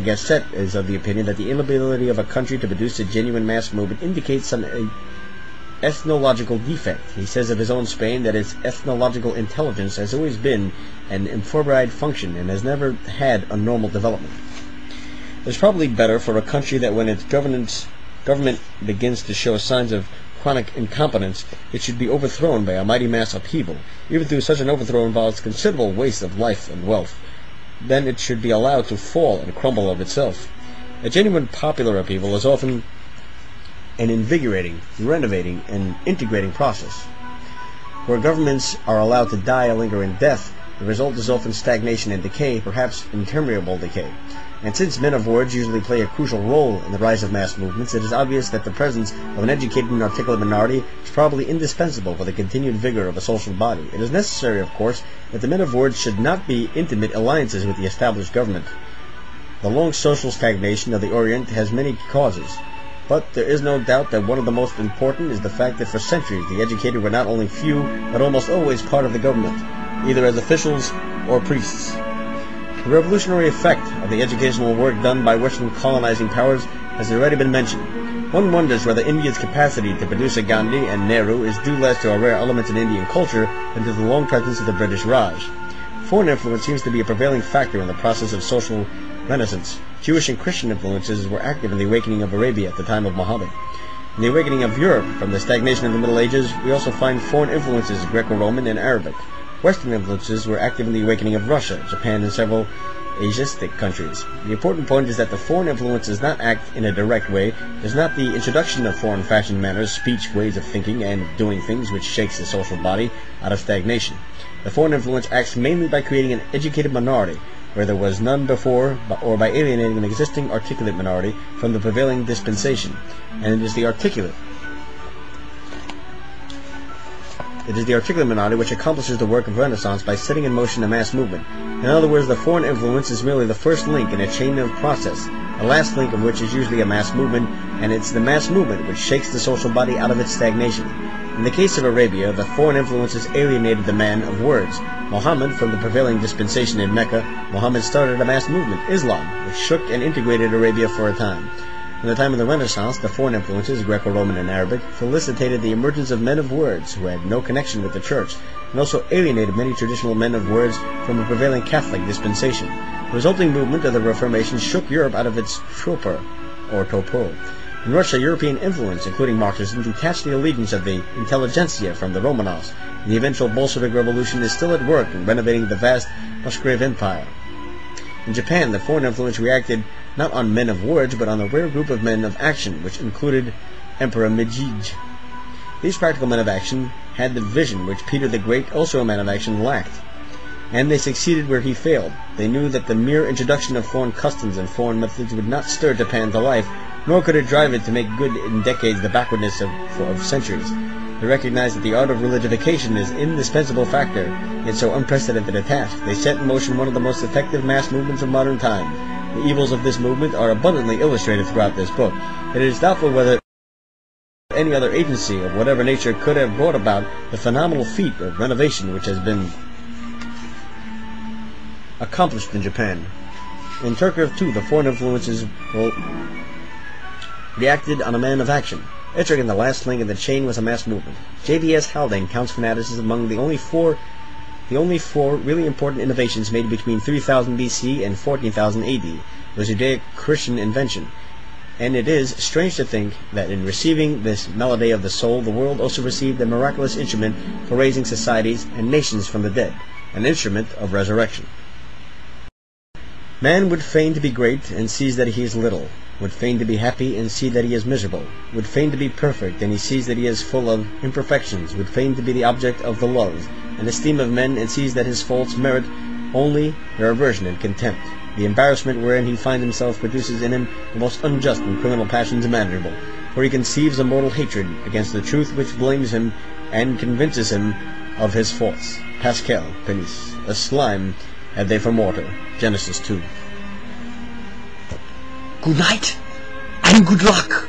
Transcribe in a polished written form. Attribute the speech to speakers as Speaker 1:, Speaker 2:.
Speaker 1: Gasset is of the opinion that the inability of a country to produce a genuine mass movement indicates some ethnological defect. He says of his own Spain that its ethnological intelligence has always been an infibroid function and has never had a normal development. It's probably better for a country that when its government begins to show signs of chronic incompetence, it should be overthrown by a mighty mass upheaval, even though such an overthrow involves considerable waste of life and wealth. Then it should be allowed to fall and crumble of itself. A genuine popular upheaval is often an invigorating, renovating, and integrating process. Where governments are allowed to die a lingering death, the result is often stagnation and decay, perhaps interminable decay. And since men of words usually play a crucial role in the rise of mass movements, it is obvious that the presence of an educated and articulate minority is probably indispensable for the continued vigor of a social body. It is necessary, of course, that the men of words should not be intimate alliances with the established government. The long social stagnation of the Orient has many causes, but there is no doubt that one of the most important is the fact that for centuries the educated were not only few, but almost always part of the government, either as officials or priests. The revolutionary effect of the educational work done by Western colonizing powers has already been mentioned. One wonders whether India's capacity to produce a Gandhi and Nehru is due less to a rare element in Indian culture than to the long presence of the British Raj. Foreign influence seems to be a prevailing factor in the process of social renaissance. Jewish and Christian influences were active in the awakening of Arabia at the time of Muhammad. In the awakening of Europe from the stagnation of the Middle Ages, we also find foreign influences, Greco-Roman and Arabic. Western influences were active in the awakening of Russia, Japan, and several Asiatic countries. The important point is that the foreign influence does not act in a direct way. It is not the introduction of foreign fashion manners, speech, ways of thinking, and doing things which shakes the social body out of stagnation. The foreign influence acts mainly by creating an educated minority, where there was none before, or by alienating an existing articulate minority from the prevailing dispensation. And it is the articulate minority which accomplishes the work of Renaissance by setting in motion a mass movement. In other words, the foreign influence is merely the first link in a chain of process, the last link of which is usually a mass movement, and it's the mass movement which shakes the social body out of its stagnation. In the case of Arabia, the foreign influences alienated the man of words. Muhammad, from the prevailing dispensation in Mecca, Muhammad started a mass movement, Islam, which shook and integrated Arabia for a time. In the time of the Renaissance, the foreign influences, Greco-Roman and Arabic, felicitated the emergence of men of words who had no connection with the church, and also alienated many traditional men of words from a prevailing Catholic dispensation. The resulting movement of the Reformation shook Europe out of its torpor, or torpor. In Russia, European influence, including Marxism, detached the allegiance of the intelligentsia from the Romanovs, and the eventual Bolshevik Revolution is still at work in renovating the vast Musgrave Empire. In Japan, the foreign influence reacted not on men of words, but on a rare group of men of action, which included Emperor Meiji. These practical men of action had the vision which Peter the Great, also a man of action, lacked, and they succeeded where he failed. They knew that the mere introduction of foreign customs and foreign methods would not stir Japan to life, nor could it drive it to make good in decades the backwardness of centuries. They recognized that the art of religification is an indispensable factor in so unprecedented a task. They set in motion one of the most effective mass movements of modern time. The evils of this movement are abundantly illustrated throughout this book. It is doubtful whether any other agency of whatever nature could have brought about the phenomenal feat of renovation which has been accomplished in Japan. In Turkey, too, the foreign influences reacted on a man of action. Etrog, the last link in the chain, was a mass movement. J.V.S. Haldane counts fanaticism among the only four really important innovations made between 3000 BC and 14,000 AD. It was a Judeo-Christian invention. And it is strange to think that in receiving this melody of the soul, the world also received a miraculous instrument for raising societies and nations from the dead, an instrument of resurrection. Man would fain to be great, and sees that he is little, would fain to be happy, and see that he is miserable, would fain to be perfect, and he sees that he is full of imperfections, would fain to be the object of the love and esteem of men, and sees that his faults merit only their aversion and contempt. The embarrassment wherein he finds himself produces in him the most unjust and criminal passions imaginable, for he conceives a mortal hatred against the truth which blames him and convinces him of his faults. Pascal, Penis, a slime had they for mortar. Genesis 2.
Speaker 2: Good night and good luck.